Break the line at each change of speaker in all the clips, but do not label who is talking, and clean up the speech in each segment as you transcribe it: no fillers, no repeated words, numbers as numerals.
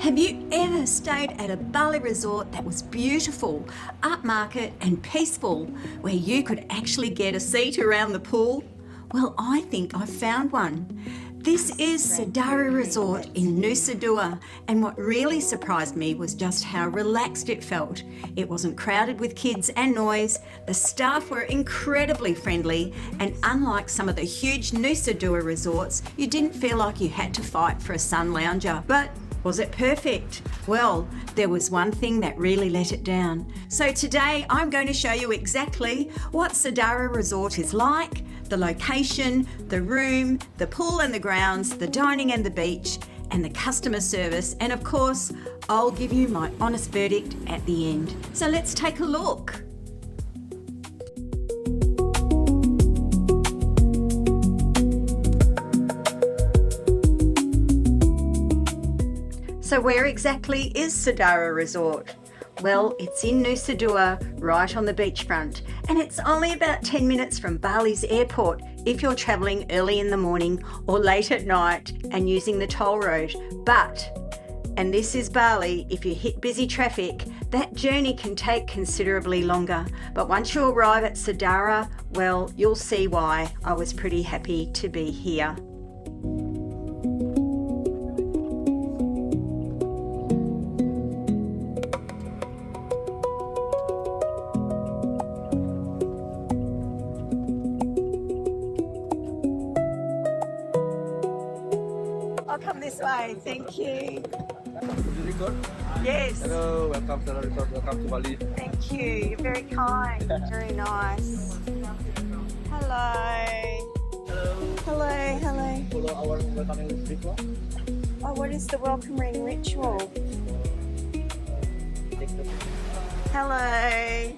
Have you ever stayed at a Bali resort that was beautiful, upmarket and peaceful, where you could actually get a seat around the pool? Well, I think I found one. This is Sadara Resort in Nusa Dua, and what really surprised me was just how relaxed it felt. It wasn't crowded with kids and noise, the staff were incredibly friendly, and unlike some of the huge Nusa Dua resorts, you didn't feel like you had to fight for a sun lounger. But was it perfect? Well, there was one thing that really let it down. So today I'm going to show you exactly what Sadara Resort is like, the location, the room, the pool and the grounds, the dining and the beach, and the customer service, and of course, I'll give you my honest verdict at the end. So let's take a look. So where exactly is Sadara Resort? Well, it's in Nusa Dua, right on the beachfront, and it's only about 10 minutes from Bali's airport if you're travelling early in the morning or late at night and using the toll road. But, and this is Bali, if you hit busy traffic, that journey can take considerably longer. But once you arrive at Sadara, well, you'll see why I was pretty happy to be here. I'll come this way, thank you.
Would you record?
Yes.
Hello, welcome to the resort, welcome to Bali.
Thank you. You're very kind. Very nice. Hello.
Hello.
Hello. Hello.
Follow our welcoming ritual.
Oh, what is the welcome ring ritual? Hello.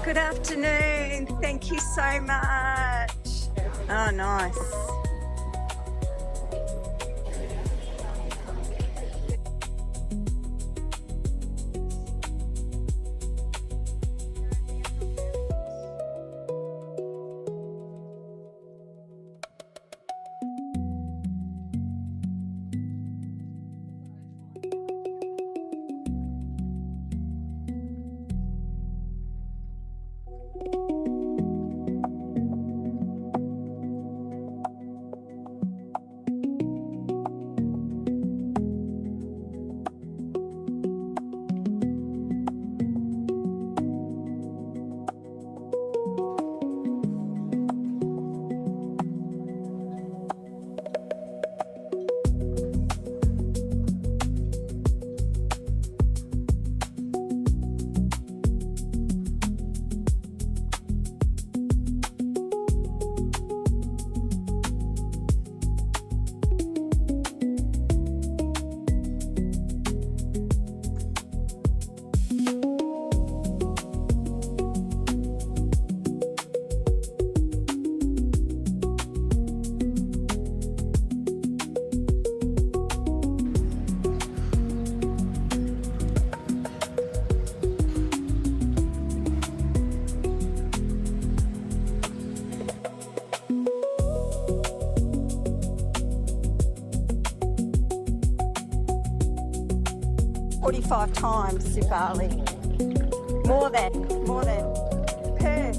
Good afternoon. Thank you so much. Oh, nice. "45 times in Bali. More than. Perth.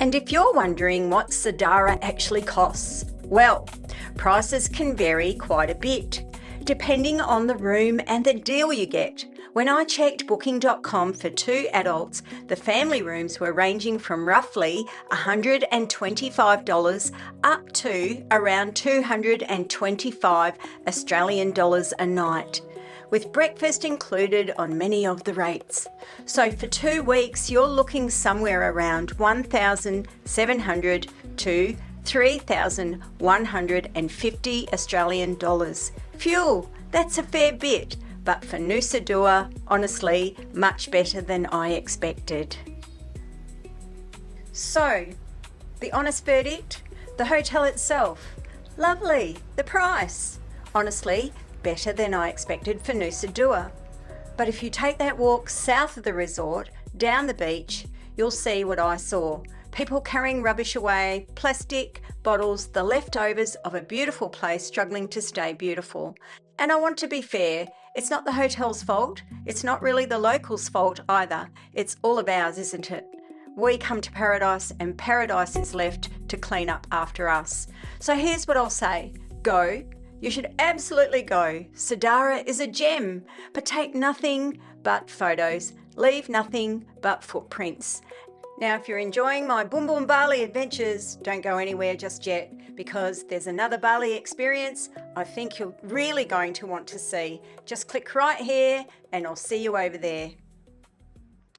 And if you're wondering what Sadara actually costs, well, prices can vary quite a bit, depending on the room and the deal you get. When I checked booking.com for 2 adults, the family rooms were ranging from roughly $125 up to around 225 Australian dollars a night, with breakfast included on many of the rates. So for 2 weeks, you're looking somewhere around 1,700 to 3,150 Australian dollars. Phew, that's a fair bit, but for Nusa Dua, honestly, much better than I expected. So, the honest verdict? The hotel itself, lovely. The price, honestly, better than I expected for Nusa Dua. But if you take that walk south of the resort, down the beach, you'll see what I saw. People carrying rubbish away, plastic, bottles, the leftovers of a beautiful place struggling to stay beautiful. And I want to be fair, it's not the hotel's fault. It's not really the locals' fault either. It's all of ours, isn't it? We come to paradise and paradise is left to clean up after us. So here's what I'll say. Go. You should absolutely go. Sadara is a gem, but take nothing but photos. Leave nothing but footprints. Now, if you're enjoying my Boom Boom Bali adventures, don't go anywhere just yet, because there's another Bali experience I think you're really going to want to see. Just click right here and I'll see you over there.